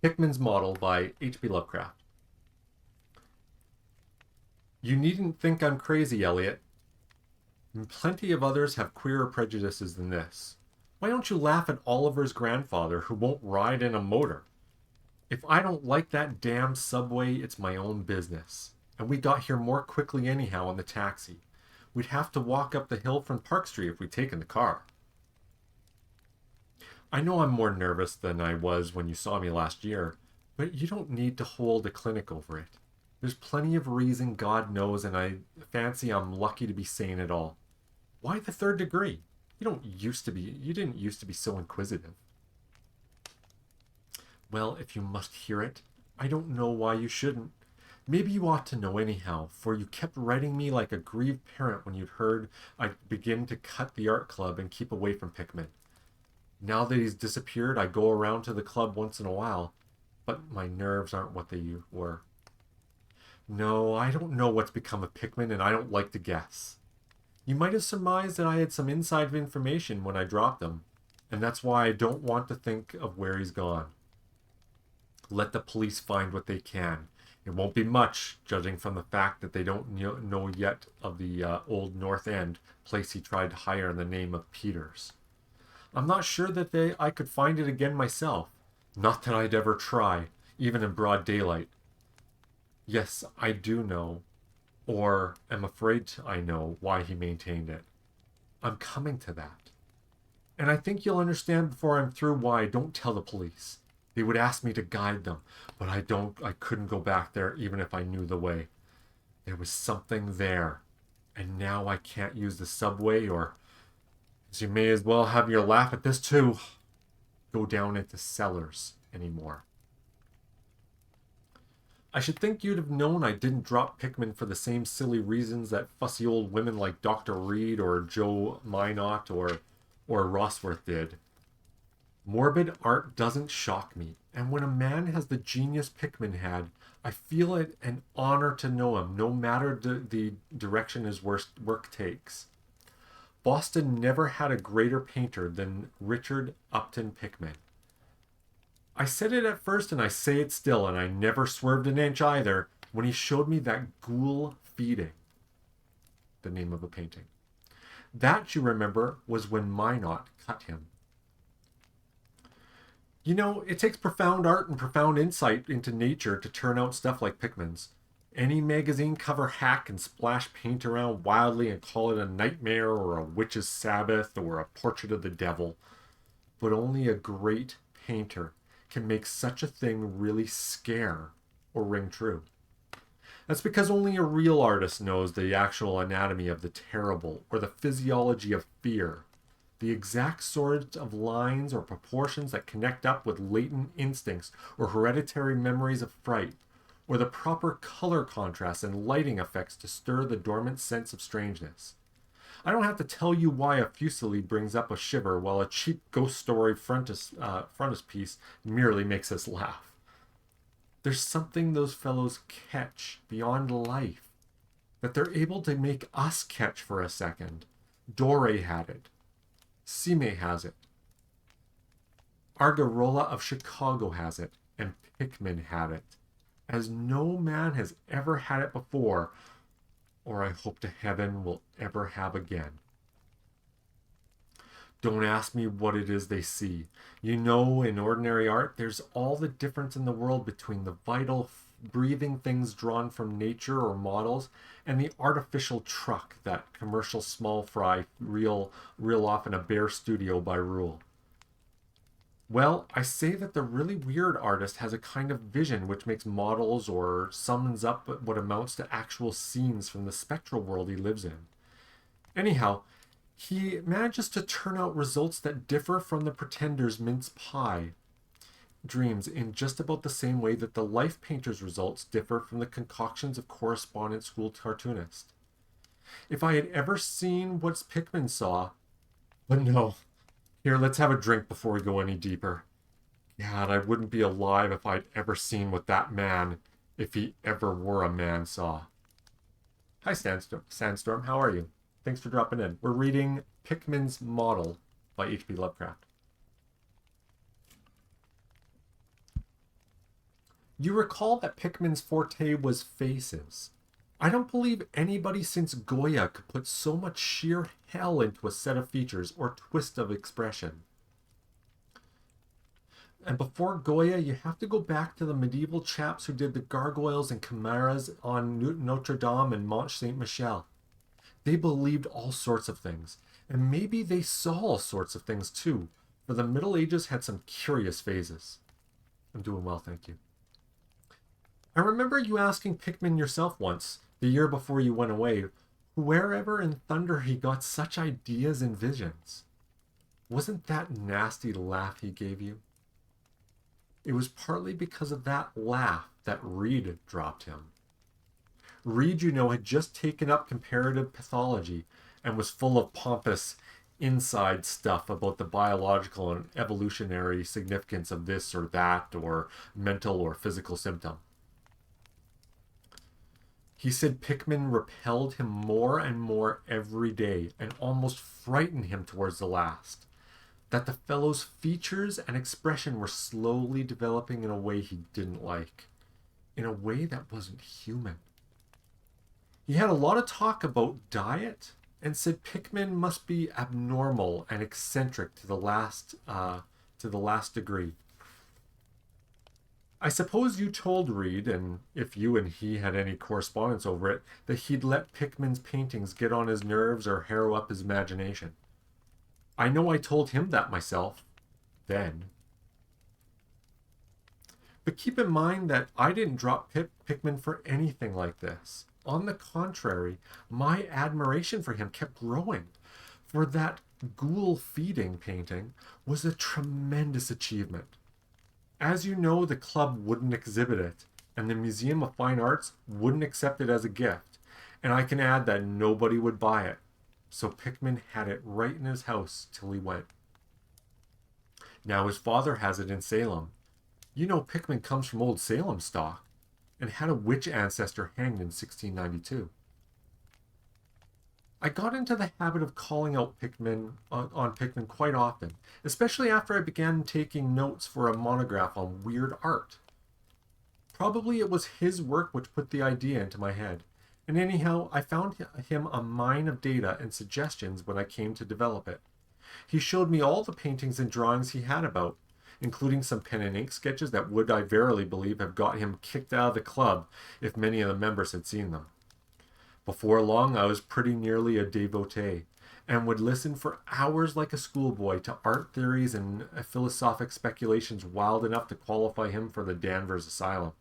Pickman's Model by H P Lovecraft. You needn't think I'm crazy, Elliot. Plenty of others have queerer prejudices than this. Why don't you laugh at Oliver's grandfather who won't ride in a motor? If I don't like that damn subway, it's my own business. And we got here more quickly anyhow in the taxi. We'd have to walk up the hill from Park Street if we'd taken the car. I know I'm more nervous than I was when you saw me last year, but you don't need to hold a clinic over it. There's plenty of reason, God knows, and I fancy I'm lucky to be sane at all. Why the third degree? You didn't used to be so inquisitive. Well, if you must hear it, I don't know why you shouldn't. Maybe you ought to know anyhow, for you kept writing me like a grieved parent when you'd heard I'd begin to cut the art club and keep away from Pickman. Now that he's disappeared, I go around to the club once in a while, but my nerves aren't what they were. No, I don't know what's become of Pickman, and I don't like to guess. You might have surmised that I had some inside information when I dropped him, and that's why I don't want to think of where he's gone. Let the police find what they can. It won't be much, judging from the fact that they don't know yet of the old North End place he tried to hire in the name of Peters. I'm not sure that I could find it again myself. Not that I'd ever try, even in broad daylight. Yes, I do know, or am afraid I know, why he maintained it. I'm coming to that. And I think you'll understand before I'm through why I don't tell the police. They would ask me to guide them, but I couldn't go back there even if I knew the way. There was something there, and now I can't use the subway or, as you may as well have your laugh at this too, go down into cellars anymore. I should think you'd have known I didn't drop Pickman for the same silly reasons that fussy old women like Dr. Reed or Joe Minot or Rosworth did. Morbid art doesn't shock me, and when a man has the genius Pickman had, I feel it an honor to know him, no matter the direction his work takes. Boston never had a greater painter than Richard Upton Pickman. I said it at first and I say it still, and I never swerved an inch either when he showed me that ghoul feeding, the name of a painting. That, you remember, was when Minot cut him. You know, it takes profound art and profound insight into nature to turn out stuff like Pickman's. Any magazine cover hack can splash paint around wildly and call it a nightmare or a witch's sabbath or a portrait of the devil. But only a great painter can make such a thing really scare or ring true. That's because only a real artist knows the actual anatomy of the terrible or the physiology of fear, the exact sort of lines or proportions that connect up with latent instincts or hereditary memories of fright, or the proper color contrast and lighting effects to stir the dormant sense of strangeness. I don't have to tell you why a fusilier brings up a shiver while a cheap ghost story frontispiece merely makes us laugh. There's something those fellows catch beyond life that they're able to make us catch for a second. Doré had it. Cime has it. Argarola of Chicago has it. And Pickman had it. As no man has ever had it before, or I hope to heaven will ever have again. Don't ask me what it is they see. You know, in ordinary art, there's all the difference in the world between the vital, breathing things drawn from nature or models and the artificial truck that commercial small fry reel off in a bare studio by rule. Well, I say that the really weird artist has a kind of vision which makes models or summons up what amounts to actual scenes from the spectral world he lives in. Anyhow, he manages to turn out results that differ from the pretender's mince pie dreams in just about the same way that the life painter's results differ from the concoctions of correspondent school cartoonists. If I had ever seen what Pickman saw, but no. Here, let's have a drink before we go any deeper. God, I wouldn't be alive if I'd ever seen what that man, if he ever were a man, saw. Hi, Sandstorm. How are you? Thanks for dropping in. We're reading Pickman's Model by H P Lovecraft. You recall that Pickman's forte was faces. I don't believe anybody since Goya could put so much sheer hell into a set of features or twist of expression. And before Goya, you have to go back to the medieval chaps who did the gargoyles and chimeras on Notre Dame and Mont Saint Michel. They believed all sorts of things, and maybe they saw all sorts of things too, for the Middle Ages had some curious phases. I'm doing well, thank you. I remember you asking Pickman yourself once, the year before you went away, wherever in thunder he got such ideas and visions. Wasn't that nasty laugh he gave you? It was partly because of that laugh that Reed dropped him. Reed, you know, had just taken up comparative pathology and was full of pompous inside stuff about the biological and evolutionary significance of this or that or mental or physical symptom. He said Pickman repelled him more and more every day and almost frightened him towards the last. That the fellow's features and expression were slowly developing in a way he didn't like, in a way that wasn't human. He had a lot of talk about diet and said Pickman must be abnormal and eccentric to the last degree. I suppose you told Reed, and if you and he had any correspondence over it, that he'd let Pickman's paintings get on his nerves or harrow up his imagination. I know I told him that myself, then. But keep in mind that I didn't drop Pickman for anything like this. On the contrary, my admiration for him kept growing. For that ghoul feeding painting was a tremendous achievement. As you know, the club wouldn't exhibit it, and the Museum of Fine Arts wouldn't accept it as a gift. And I can add that nobody would buy it. So Pickman had it right in his house till he went. Now his father has it in Salem. You know Pickman comes from old Salem stock and had a witch ancestor hanged in 1692. I got into the habit of calling out Pickman on Pickman quite often, especially after I began taking notes for a monograph on weird art. Probably it was his work which put the idea into my head, and anyhow, I found him a mine of data and suggestions when I came to develop it. He showed me all the paintings and drawings he had about, including some pen and ink sketches that would, I verily believe, have got him kicked out of the club if many of the members had seen them. Before long, I was pretty nearly a devotee, and would listen for hours like a schoolboy to art theories and philosophic speculations wild enough to qualify him for the Danvers Asylum.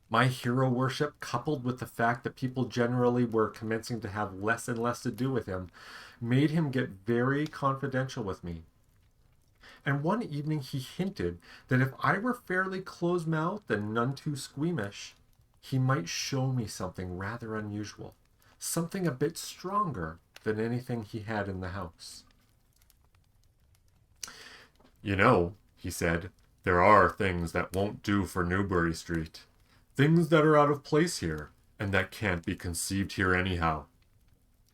My hero worship, coupled with the fact that people generally were commencing to have less and less to do with him, made him get very confidential with me. And one evening he hinted that if I were fairly close-mouthed and none too squeamish, he might show me something rather unusual, something a bit stronger than anything he had in the house. You know, he said, there are things that won't do for Newbury Street. Things that are out of place here, and that can't be conceived here anyhow.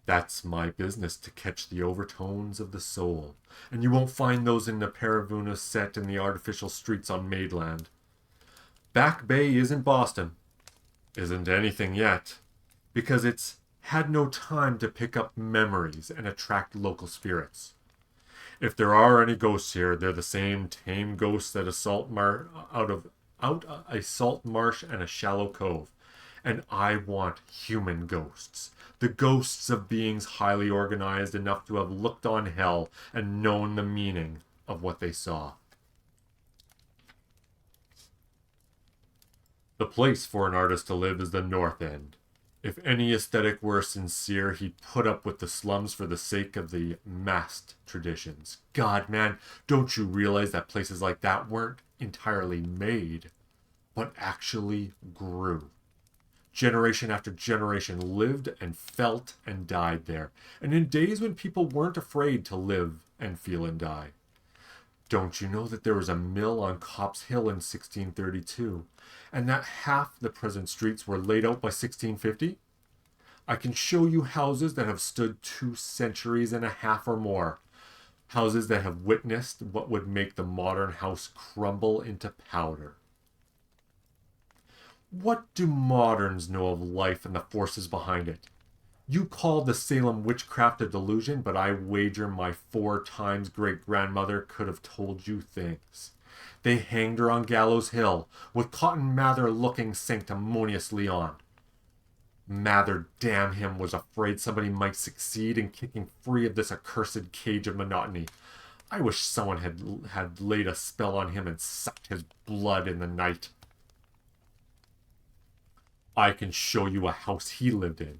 That's my business, to catch the overtones of the soul, and you won't find those in the Paravuna set in the artificial streets on Maidland. Back Bay isn't Boston. Isn't anything yet, because it's had no time to pick up memories and attract local spirits. If there are any ghosts here, they're the same tame ghosts that out a salt marsh and a shallow cove. And I want human ghosts. The ghosts of beings highly organized enough to have looked on hell and known the meaning of what they saw. The place for an artist to live is the North End. If any aesthetic were sincere, he'd put up with the slums for the sake of the massed traditions. God, man, don't you realize that places like that weren't entirely made, but actually grew? Generation after generation lived and felt and died there, and in days when people weren't afraid to live and feel and die. Don't you know that there was a mill on Copp's Hill in 1632, and that half the present streets were laid out by 1650? I can show you houses that have stood 2 centuries and a half or more. Houses that have witnessed what would make the modern house crumble into powder. What do moderns know of life and the forces behind it? You called the Salem witchcraft a delusion, but I wager my 4 times great-grandmother could have told you things. They hanged her on Gallows Hill, with Cotton Mather looking sanctimoniously on. Mather, damn him, was afraid somebody might succeed in kicking free of this accursed cage of monotony. I wish someone had laid a spell on him and sucked his blood in the night. I can show you a house he lived in,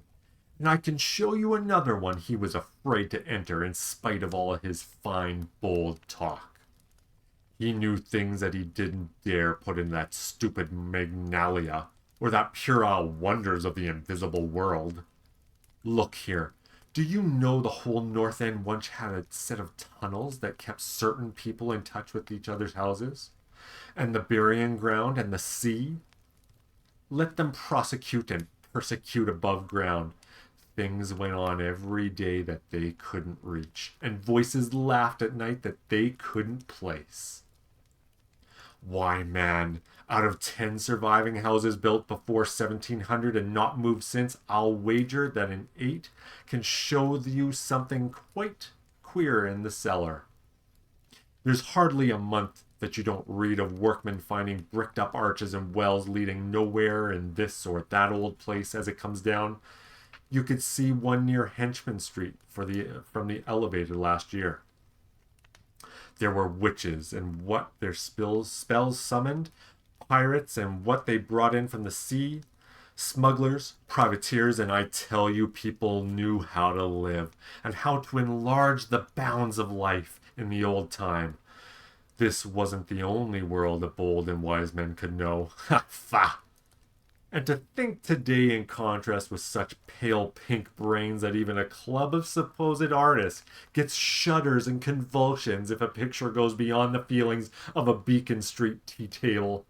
and I can show you another one he was afraid to enter in spite of all his fine, bold talk. He knew things that he didn't dare put in that stupid Magnalia, or that puerile wonders of the invisible world. Look here, do you know the whole North End once had a set of tunnels that kept certain people in touch with each other's houses? And the burying ground and the sea? Let them prosecute and persecute above ground. Things went on every day that they couldn't reach, and voices laughed at night that they couldn't place. Why, man, out of 10 surviving houses built before 1700 and not moved since, I'll wager that an 8 can show you something quite queer in the cellar. There's hardly a month that you don't read of workmen finding bricked up arches and wells leading nowhere in this or that old place as it comes down. You could see one near Henchman Street from the elevator last year. There were witches and what their spells summoned, pirates and what they brought in from the sea, smugglers, privateers, and I tell you, people knew how to live and how to enlarge the bounds of life in the old time. This wasn't the only world that bold and wise men could know. Ha! Fa! And to think today in contrast with such pale pink brains that even a club of supposed artists gets shudders and convulsions if a picture goes beyond the feelings of a Beacon Street tea table.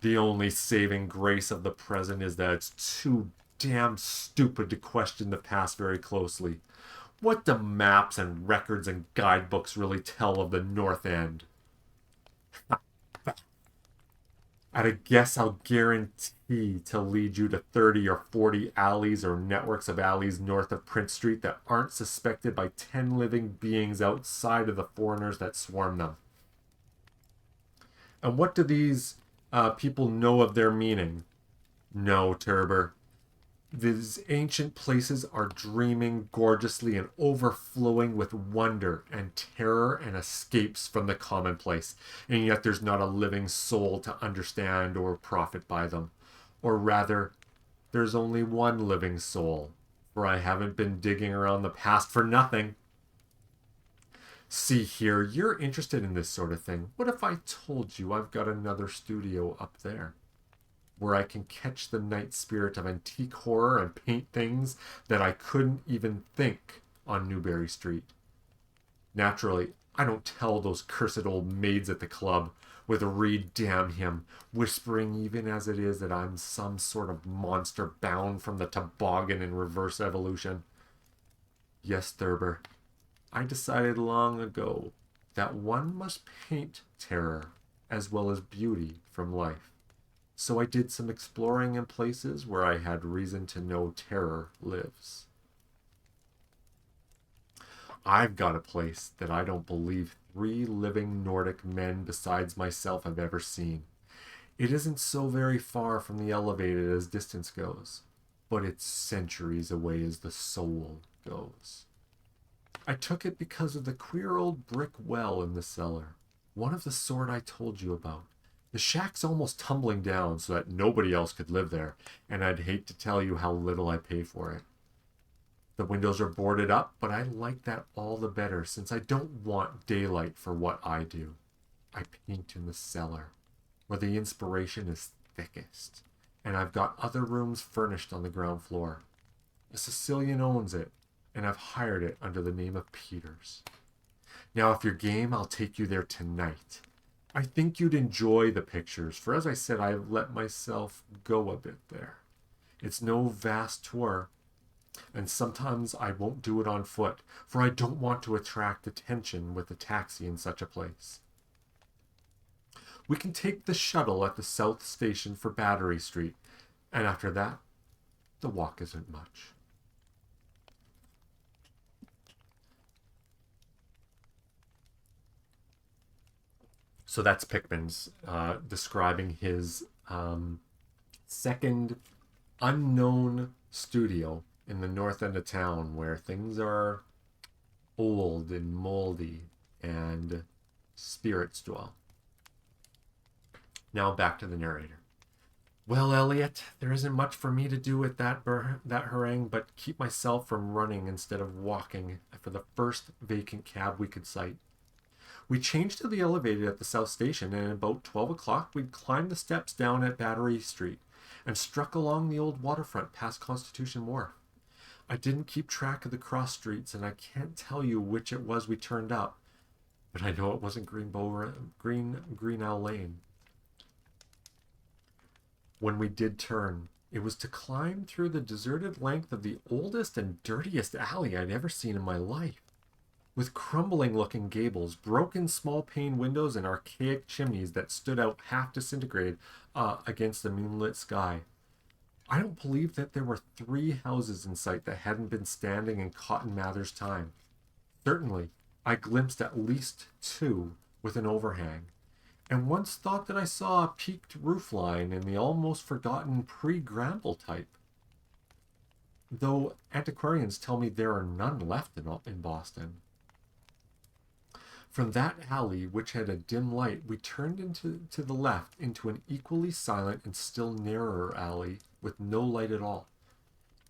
The only saving grace of the present is that it's too damn stupid to question the past very closely. What do maps and records and guidebooks really tell of the North End? At a guess, I'll guarantee to lead you to 30 or 40 alleys or networks of alleys north of Prince Street that aren't suspected by 10 living beings outside of the foreigners that swarm them. And what do these people know of their meaning? No, Turber. These ancient places are dreaming gorgeously and overflowing with wonder and terror and escapes from the commonplace, and yet there's not a living soul to understand or profit by them. Or rather, there's only one living soul, for I haven't been digging around the past for nothing. See here, you're interested in this sort of thing. What if I told you I've got another studio up there, where I can catch the night spirit of antique horror and paint things that I couldn't even think on Newbury Street? Naturally, I don't tell those cursed old maids at the club, with Reed, damn him, whispering even as it is that I'm some sort of monster bound from the toboggan in reverse evolution. Yes, Thurber, I decided long ago that one must paint terror as well as beauty from life. So I did some exploring in places where I had reason to know terror lives. I've got a place that I don't believe 3 living Nordic men besides myself have ever seen. It isn't so very far from the elevated as distance goes, but it's centuries away as the soul goes. I took it because of the queer old brick well in the cellar, one of the sort I told you about. The shack's almost tumbling down so that nobody else could live there, and I'd hate to tell you how little I pay for it. The windows are boarded up, but I like that all the better since I don't want daylight for what I do. I paint in the cellar, where the inspiration is thickest, and I've got other rooms furnished on the ground floor. A Sicilian owns it, and I've hired it under the name of Peters. Now, if you're game, I'll take you there tonight. I think you'd enjoy the pictures, for as I said, I've let myself go a bit there. It's no vast tour, and sometimes I won't do it on foot, for I don't want to attract attention with a taxi in such a place. We can take the shuttle at the South Station for Battery Street, and after that, the walk isn't much. So that's Pickman's describing his second unknown studio in the north end of town where things are old and moldy and spirits dwell. Now back to the narrator. Well, Elliot, there isn't much for me to do with that harangue but keep myself from running instead of walking for the first vacant cab we could sight. We changed to the elevated at the South Station, and at about 12 o'clock we'd climbed the steps down at Battery Street and struck along the old waterfront past Constitution Wharf. I didn't keep track of the cross streets, and I can't tell you which it was we turned up, but I know it wasn't Green Owl Lane. When we did turn, it was to climb through the deserted length of the oldest and dirtiest alley I'd ever seen in my life. With crumbling-looking gables, broken small-pane windows, and archaic chimneys that stood out half disintegrated against the moonlit sky. I don't believe that there were 3 houses in sight that hadn't been standing in Cotton Mather's time. Certainly, I glimpsed at least 2 with an overhang, and once thought that I saw a peaked roofline in the almost forgotten pre-Gramble type. Though antiquarians tell me there are none left in Boston. From that alley, which had a dim light, we turned to the left into an equally silent and still narrower alley with no light at all,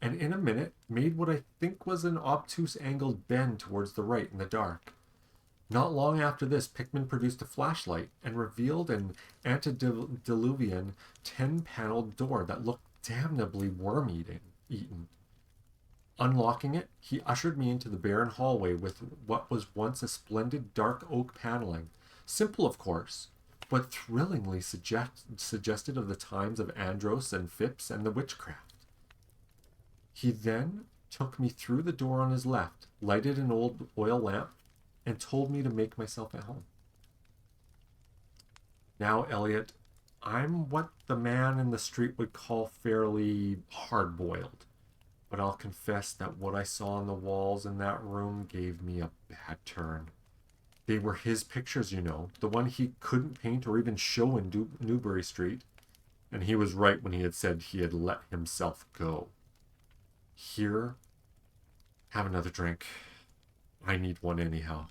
and in a minute made what I think was an obtuse angled bend towards the right in the dark. Not long after this, Pickman produced a flashlight and revealed an antediluvian 10-paneled door that looked damnably worm-eaten. Unlocking it, he ushered me into the barren hallway with what was once a splendid dark oak paneling. Simple, of course, but thrillingly suggested of the times of Andros and Phipps and the witchcraft. He then took me through the door on his left, lighted an old oil lamp, and told me to make myself at home. Now, Elliot, I'm what the man in the street would call fairly hard-boiled. But I'll confess that what I saw on the walls in that room gave me a bad turn. They were his pictures, you know, the one he couldn't paint or even show in Newbury Street. And he was right when he had said he had let himself go. Here, have another drink. I need one anyhow.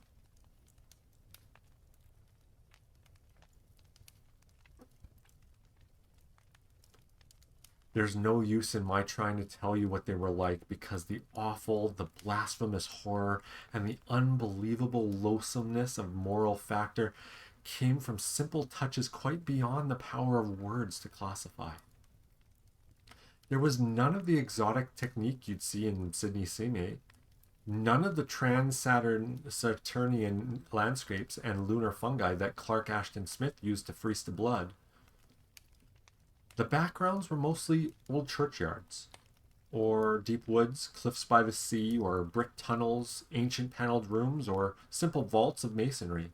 There's no use in my trying to tell you what they were like, because the awful, the blasphemous horror, and the unbelievable loathsomeness of moral factor came from simple touches quite beyond the power of words to classify. There was none of the exotic technique you'd see in Sidney Sime, none of the trans-Saturnian landscapes and lunar fungi that Clark Ashton Smith used to freeze the blood. The backgrounds were mostly old churchyards, or deep woods, cliffs by the sea, or brick tunnels, ancient paneled rooms, or simple vaults of masonry.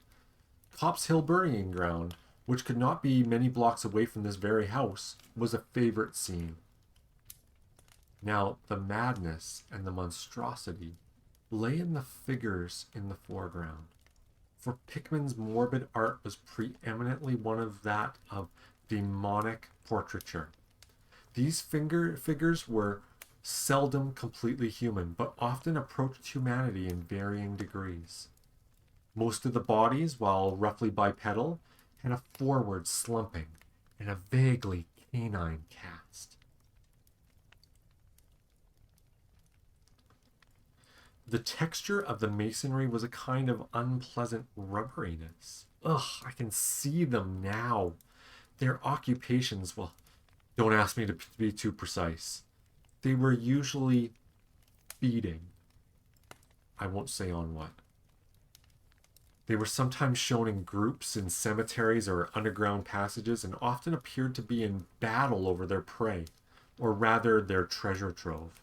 Copp's Hill burying ground, which could not be many blocks away from this very house, was a favorite scene. Now, the madness and the monstrosity lay in the figures in the foreground, for Pickman's morbid art was preeminently one of that of demonic portraiture. These figures were seldom completely human, but often approached humanity in varying degrees. Most of the bodies, while roughly bipedal, had a forward slumping and a vaguely canine cast. The texture of the masonry was a kind of unpleasant rubberiness. Ugh, I can see them now. Their occupations, well, don't ask me to be too precise. They were usually feeding. I won't say on what. They were sometimes shown in groups in cemeteries or underground passages, and often appeared to be in battle over their prey, or rather their treasure trove.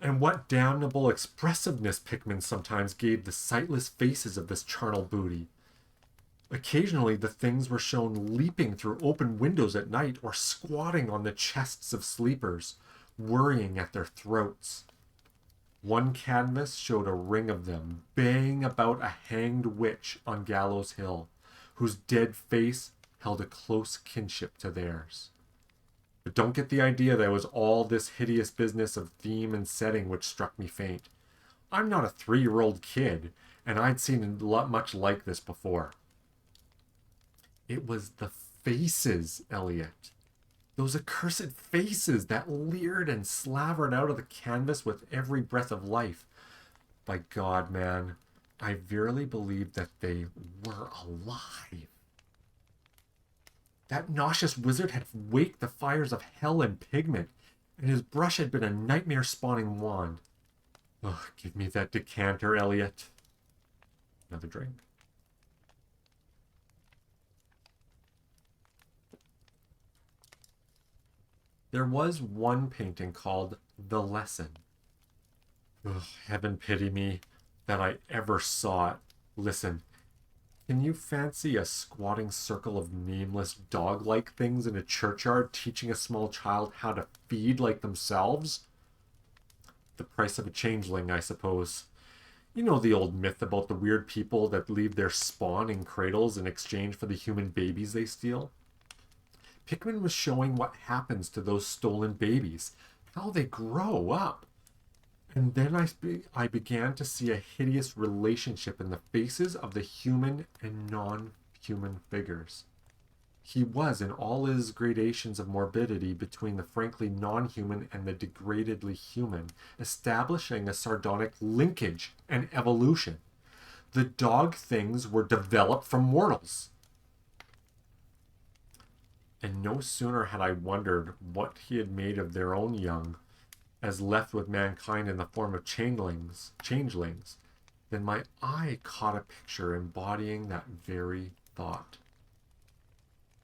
And what damnable expressiveness Pickman sometimes gave the sightless faces of this charnel booty. Occasionally, the things were shown leaping through open windows at night or squatting on the chests of sleepers, worrying at their throats. One canvas showed a ring of them baying about a hanged witch on Gallows Hill, whose dead face held a close kinship to theirs. But don't get the idea that it was all this hideous business of theme and setting which struck me faint. I'm not a 3-year-old kid, and I'd seen much like this before. It was the faces, Elliot. Those accursed faces that leered and slavered out of the canvas with every breath of life. By God, man, I verily believed that they were alive. That nauseous wizard had waked the fires of hell in Pickman, and his brush had been a nightmare-spawning wand. Oh, give me that decanter, Elliot. Another drink. There was one painting called The Lesson. Ugh, heaven pity me that I ever saw it. Listen, can you fancy a squatting circle of nameless dog-like things in a churchyard teaching a small child how to feed like themselves? The price of a changeling, I suppose. You know the old myth about the weird people that leave their spawn in cradles in exchange for the human babies they steal? Pickman was showing what happens to those stolen babies, how they grow up. And then I began to see a hideous relationship in the faces of the human and non-human figures. He was in all his gradations of morbidity between the frankly non-human and the degradedly human, establishing a sardonic linkage and evolution. The dog things were developed from mortals. And no sooner had I wondered what he had made of their own young, as left with mankind in the form of changelings, then my eye caught a picture embodying that very thought.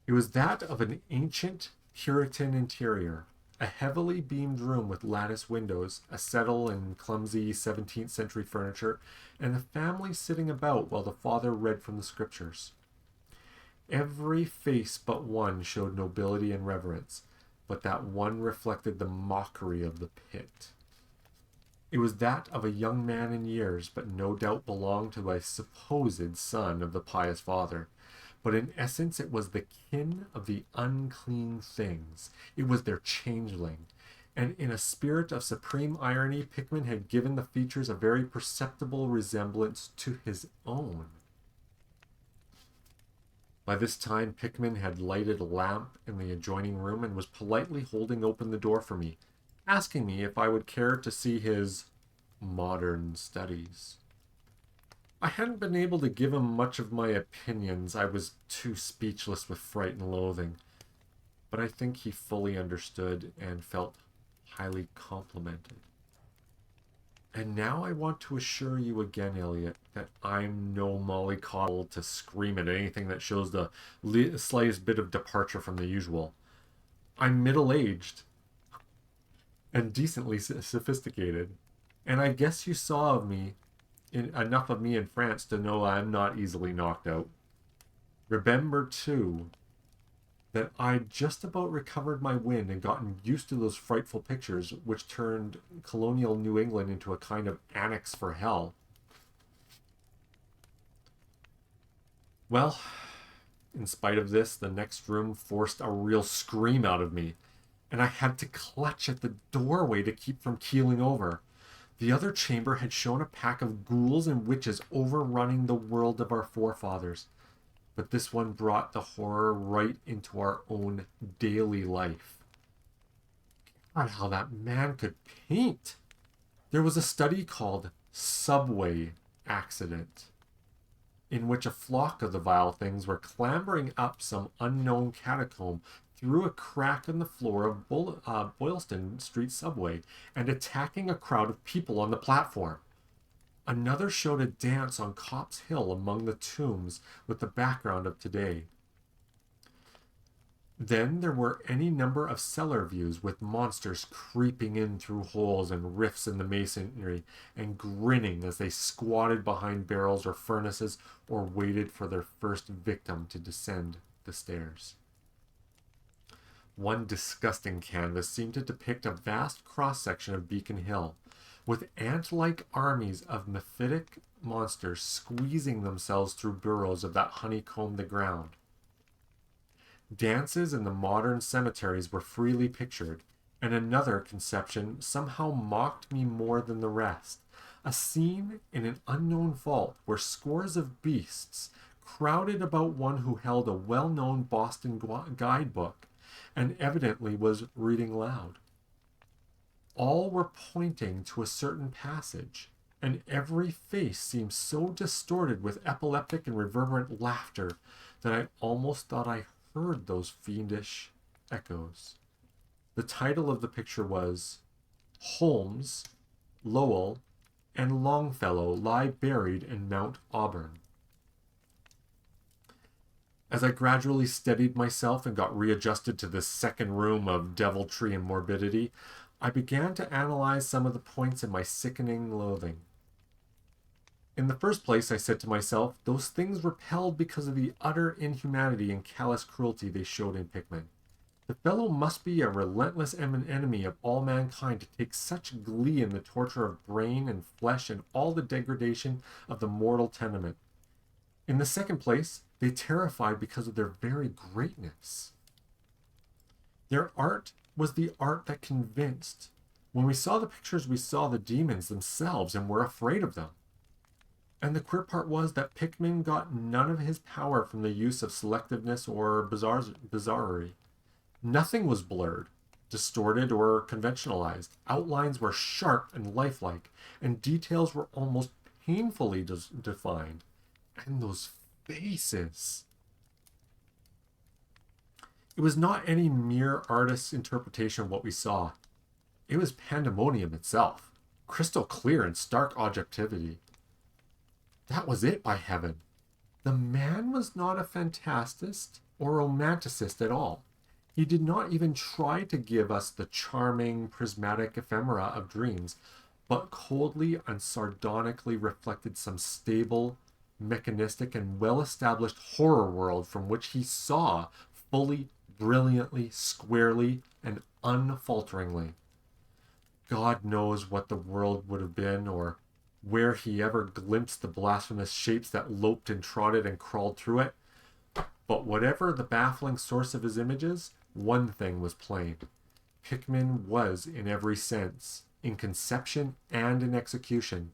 It was that of an ancient Puritan interior, a heavily beamed room with lattice windows, a settle and clumsy 17th century furniture, and a family sitting about while the father read from the scriptures. Every face but one showed nobility and reverence, but that one reflected the mockery of the pit. It was that of a young man in years, but no doubt belonged to a supposed son of the pious father. But in essence it was the kin of the unclean things. It was their changeling. And in a spirit of supreme irony, Pickman had given the features a very perceptible resemblance to his own. By this time, Pickman had lighted a lamp in the adjoining room and was politely holding open the door for me, asking me if I would care to see his modern studies. I hadn't been able to give him much of my opinions. I was too speechless with fright and loathing. But I think he fully understood and felt highly complimented. And now I want to assure you again, Elliot, that I'm no mollycoddle to scream at anything that shows the slightest bit of departure from the usual. I'm middle-aged and decently sophisticated, and I guess you saw enough of me in France to know I'm not easily knocked out. Remember, too, that I'd just about recovered my wind and gotten used to those frightful pictures which turned colonial New England into a kind of annex for hell. Well, in spite of this, the next room forced a real scream out of me, and I had to clutch at the doorway to keep from keeling over. The other chamber had shown a pack of ghouls and witches overrunning the world of our forefathers. But this one brought the horror right into our own daily life. God, how that man could paint! There was a study called Subway Accident, in which a flock of the vile things were clambering up some unknown catacomb through a crack in the floor of Boylston Street subway and attacking a crowd of people on the platform. Another showed a dance on Copp's Hill among the tombs with the background of today. Then there were any number of cellar views with monsters creeping in through holes and rifts in the masonry and grinning as they squatted behind barrels or furnaces or waited for their first victim to descend the stairs. One disgusting canvas seemed to depict a vast cross section of Beacon Hill, with ant like armies of mephitic monsters squeezing themselves through burrows of that honeycombed the ground. Dances in the modern cemeteries were freely pictured, and another conception somehow mocked me more than the rest. A scene in an unknown vault where scores of beasts crowded about one who held a well known Boston guidebook and evidently was reading loud. All were pointing to a certain passage, and every face seemed so distorted with epileptic and reverberant laughter that I almost thought I heard those fiendish echoes. The title of the picture was Holmes, Lowell, and Longfellow Lie Buried in Mount Auburn. As I gradually steadied myself and got readjusted to this second room of deviltry and morbidity, I began to analyze some of the points in my sickening loathing. In the first place, I said to myself, those things repelled because of the utter inhumanity and callous cruelty they showed in Pickman. The fellow must be a relentless enemy of all mankind to take such glee in the torture of brain and flesh and all the degradation of the mortal tenement. In the second place, they terrified because of their very greatness. Their art was the art that convinced. When we saw the pictures, we saw the demons themselves and were afraid of them. And the queer part was that Pickman got none of his power from the use of selectiveness or bizarrerie. Nothing was blurred, distorted, or conventionalized. Outlines were sharp and lifelike, and details were almost painfully defined. And those faces. It was not any mere artist's interpretation of what we saw. It was pandemonium itself, crystal clear and stark objectivity. That was it, by heaven. The man was not a fantastist or romanticist at all. He did not even try to give us the charming, prismatic ephemera of dreams, but coldly and sardonically reflected some stable, mechanistic, and well-established horror world from which he saw fully, brilliantly, squarely, and unfalteringly. God knows what the world would have been, or where he ever glimpsed the blasphemous shapes that loped and trotted and crawled through it. But whatever the baffling source of his images, one thing was plain. Pickman was, in every sense, in conception and in execution,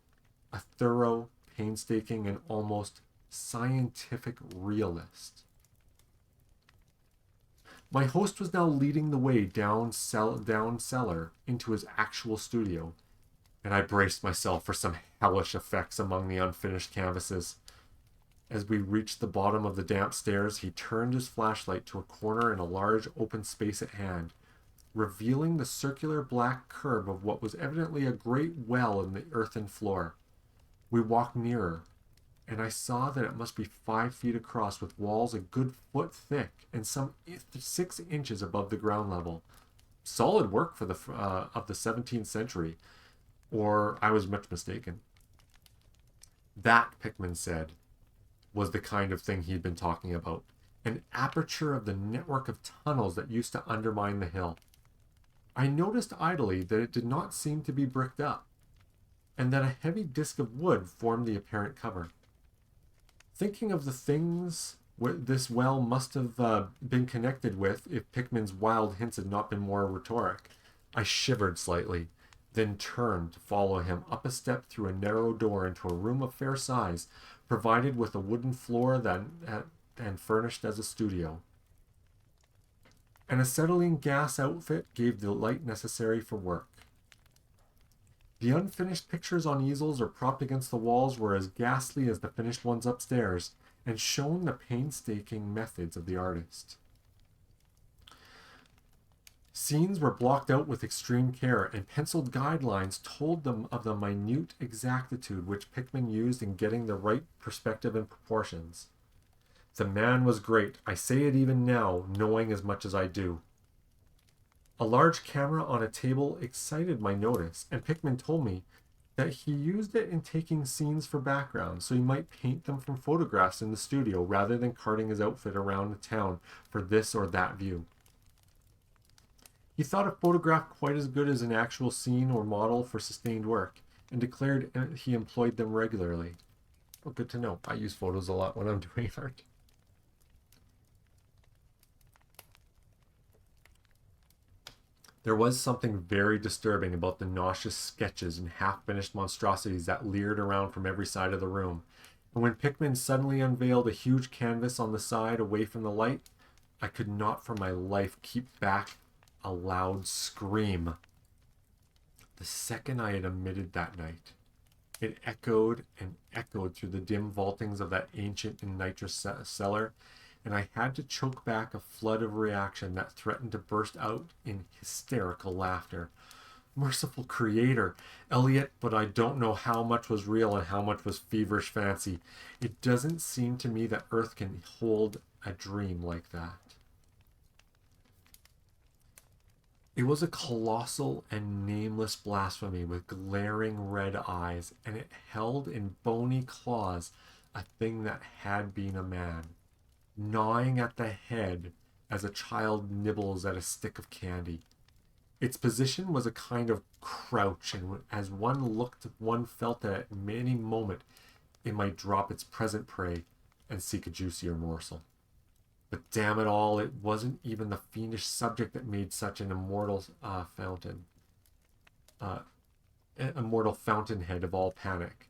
a thorough, painstaking, and almost scientific realist. My host was now leading the way down cellar into his actual studio, and I braced myself for some hellish effects among the unfinished canvases. As we reached the bottom of the damp stairs, he turned his flashlight to a corner in a large open space at hand, revealing the circular black curve of what was evidently a great well in the earthen floor. We walked nearer, and I saw that it must be 5 feet across, with walls a good foot thick and some 6 inches above the ground level. Solid work for of the 17th century, or I was much mistaken. That, Pickman said, was the kind of thing he'd been talking about. An aperture of the network of tunnels that used to undermine the hill. I noticed idly that it did not seem to be bricked up, and that a heavy disc of wood formed the apparent cover. Thinking of the things this well must have been connected with, if Pickman's wild hints had not been more rhetoric, I shivered slightly, then turned to follow him up a step through a narrow door into a room of fair size, provided with a wooden floor and furnished as a studio. An acetylene gas outfit gave the light necessary for work. The unfinished pictures on easels or propped against the walls were as ghastly as the finished ones upstairs, and showed the painstaking methods of the artist. Scenes were blocked out with extreme care, and penciled guidelines told them of the minute exactitude which Pickman used in getting the right perspective and proportions. The man was great. I say it even now, knowing as much as I do. A large camera on a table excited my notice, and Pickman told me that he used it in taking scenes for background so he might paint them from photographs in the studio rather than carting his outfit around the town for this or that view. He thought a photograph quite as good as an actual scene or model for sustained work and declared he employed them regularly. Well, good to know. I use photos a lot when I'm doing art. There was something very disturbing about the nauseous sketches and half-finished monstrosities that leered around from every side of the room. And when Pickman suddenly unveiled a huge canvas on the side away from the light, I could not for my life keep back a loud scream. The second I had emitted that night, it echoed and echoed through the dim vaultings of that ancient and nitrous cellar, and I had to choke back a flood of reaction that threatened to burst out in hysterical laughter. Merciful Creator, Elliot, but I don't know how much was real and how much was feverish fancy. It doesn't seem to me that Earth can hold a dream like that. It was a colossal and nameless blasphemy with glaring red eyes, and it held in bony claws a thing that had been a man, gnawing at the head as a child nibbles at a stick of candy. Its position was a kind of crouch, and as one looked, one felt that at any moment it might drop its present prey and seek a juicier morsel. But damn it all, it wasn't even the fiendish subject that made such an immortal fountainhead of all panic.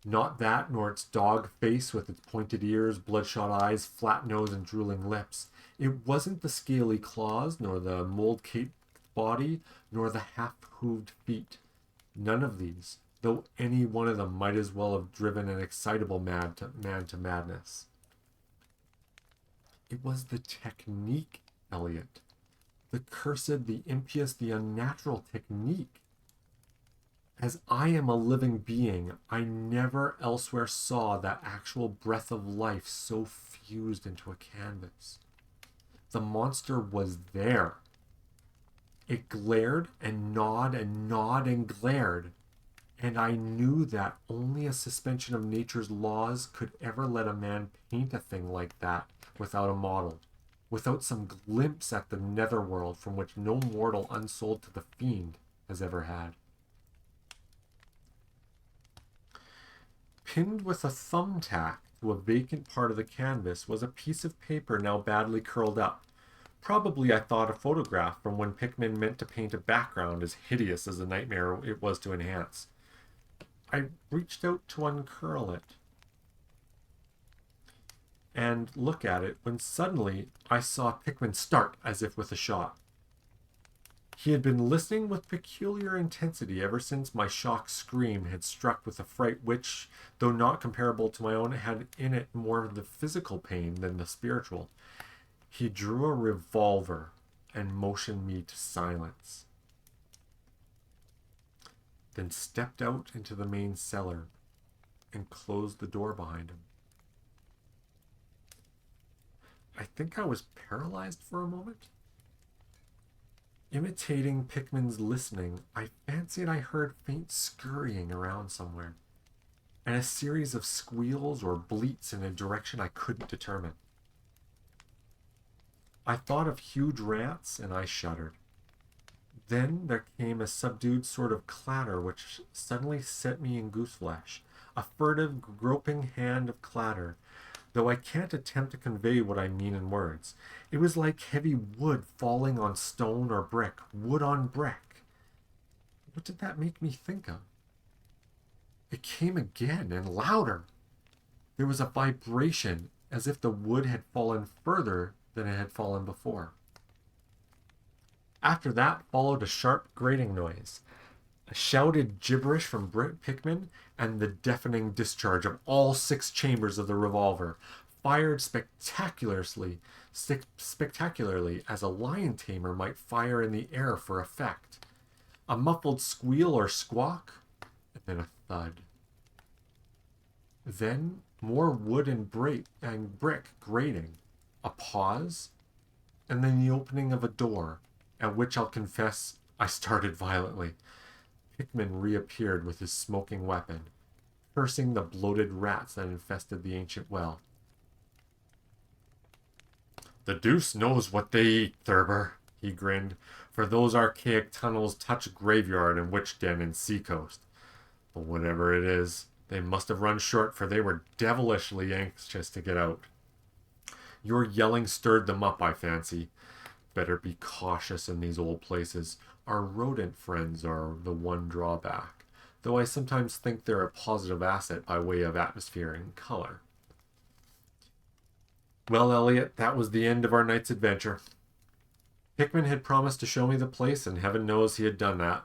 Not that, nor its dog face with its pointed ears, bloodshot eyes, flat nose, and drooling lips. It wasn't the scaly claws, nor the mold-caked body, nor the half-hooved feet. None of these, though any one of them might as well have driven an excitable man to madness. It was the technique, Elliot. The cursed, the impious, the unnatural technique. As I am a living being, I never elsewhere saw that actual breath of life so fused into a canvas. The monster was there. It glared and gnawed and gnawed and glared. And I knew that only a suspension of nature's laws could ever let a man paint a thing like that without a model, without some glimpse at the netherworld from which no mortal unsold to the fiend has ever had. Pinned with a thumbtack to a vacant part of the canvas was a piece of paper now badly curled up. Probably, I thought, a photograph from when Pickman meant to paint a background as hideous as the nightmare it was to enhance. I reached out to uncurl it and look at it when suddenly I saw Pickman start as if with a shot. He had been listening with peculiar intensity ever since my shock scream had struck with a fright which, though not comparable to my own, had in it more of the physical pain than the spiritual. He drew a revolver and motioned me to silence, then stepped out into the main cellar and closed the door behind him. I think I was paralyzed for a moment. Imitating Pickman's listening, I fancied I heard faint scurrying around somewhere, and a series of squeals or bleats in a direction I couldn't determine. I thought of huge rats, and I shuddered. Then there came a subdued sort of clatter which suddenly set me in gooseflesh, a furtive, groping hand of clatter, though I can't attempt to convey what I mean in words. It was like heavy wood falling on stone or brick, wood on brick. What did that make me think of? It came again, and louder. There was a vibration, as if the wood had fallen further than it had fallen before. After that followed a sharp grating noise, a shouted gibberish from Pickman, and the deafening discharge of all 6 chambers of the revolver, fired spectacularly as a lion tamer might fire in the air for effect. A muffled squeal or squawk, and then a thud. Then More wood and brick grating. A pause, and then the opening of a door, at which I'll confess I started violently. Pickman reappeared with his smoking weapon, cursing the bloated rats that infested the ancient well. The deuce knows what they eat, Thurber, he grinned, for those archaic tunnels touch graveyard and witch den and seacoast. But whatever it is, they must have run short, for they were devilishly anxious to get out. Your yelling stirred them up, I fancy. Better be cautious in these old places. Our rodent friends are the one drawback, though I sometimes think they're a positive asset by way of atmosphere and color. Well, Elliot, that was the end of our night's adventure. Pickman had promised to show me the place, and heaven knows he had done that.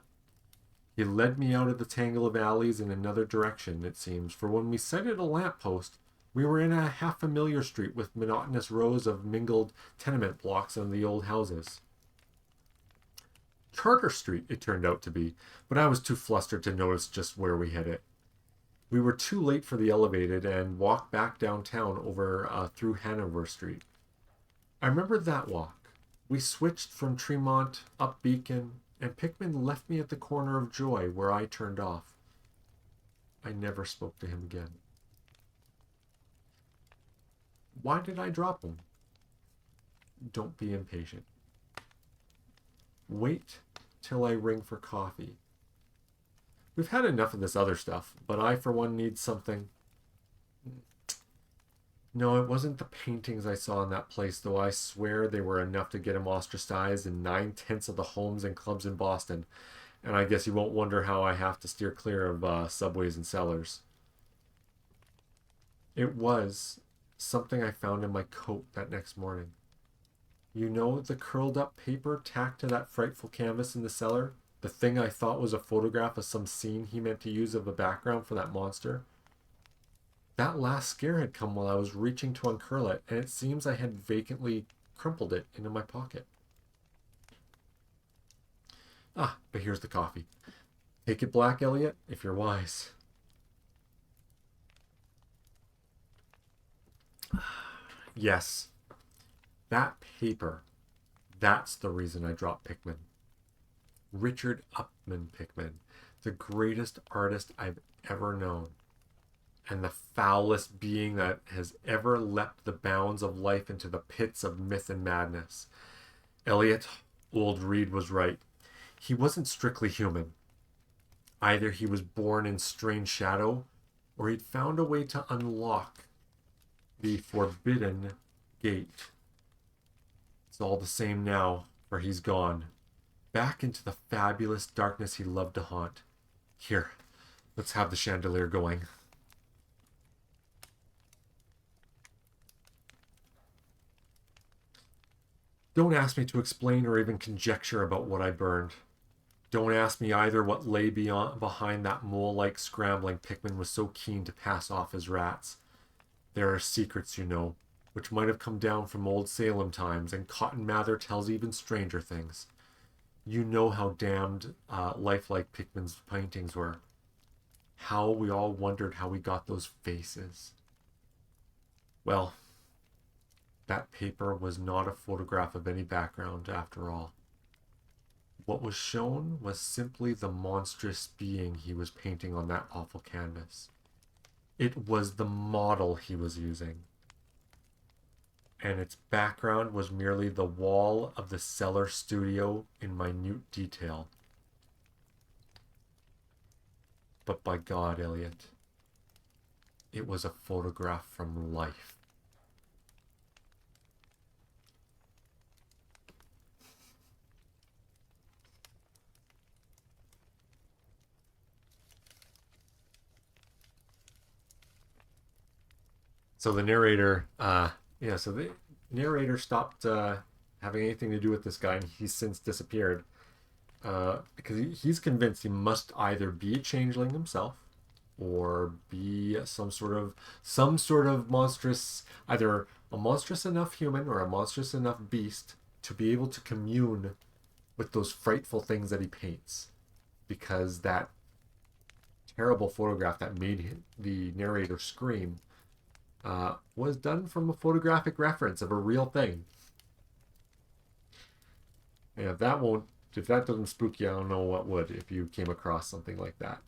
He led me out of the tangle of alleys in another direction, it seems, for when we sighted a lamp post, we were in a half familiar street with monotonous rows of mingled tenement blocks and the old houses. Charter Street, it turned out to be, but I was too flustered to notice just where we hit it. We were too late for the elevated and walked back downtown over through Hanover Street. I remember that walk. We switched from Tremont up Beacon, and Pickman left me at the corner of Joy where I turned off. I never spoke to him again. Why did I drop him? Don't be impatient. Wait till I ring for coffee. We've had enough of this other stuff, but I, for one, need something. No, it wasn't the paintings I saw in that place, though I swear they were enough to get him ostracized in 9/10 of the homes and clubs in Boston. And I guess you won't wonder how I have to steer clear of subways and cellars. It was something I found in my coat that next morning. You know the curled up paper tacked to that frightful canvas in the cellar? The thing I thought was a photograph of some scene he meant to use of a background for that monster? That last scare had come while I was reaching to uncurl it, and it seems I had vacantly crumpled it into my pocket. Ah, but here's the coffee. Take it black, Elliot, if you're wise. Yes, that paper. That's the reason I dropped Pickman. Richard Upman Pickman, the greatest artist I've ever known, and the foulest being that has ever leapt the bounds of life into the pits of myth and madness. Eliot, old Reed was right. He wasn't strictly human. Either he was born in strange shadow, or he'd found a way to unlock the forbidden gate. It's all the same now, for he's gone. Back into the fabulous darkness he loved to haunt. Here, let's have the chandelier going. Don't ask me to explain or even conjecture about what I burned. Don't ask me either what lay behind that mole-like scrambling Pickman was so keen to pass off as rats. There are secrets, you know, which might have come down from old Salem times, and Cotton Mather tells even stranger things. You know how damned lifelike Pickman's paintings were. How we all wondered how we got those faces. Well, that paper was not a photograph of any background, after all. What was shown was simply the monstrous being he was painting on that awful canvas. It was the model he was using, and its background was merely the wall of the cellar studio in minute detail. But by God, Eliot, it was a photograph from life. So the narrator, so the narrator stopped having anything to do with this guy, and he's since disappeared because he's convinced he must either be a changeling himself, or be some sort of monstrous, either a monstrous enough human or a monstrous enough beast to be able to commune with those frightful things that he paints, because that terrible photograph that made the narrator scream was done from a photographic reference of a real thing. And if that doesn't spook you, I don't know what would if you came across something like that.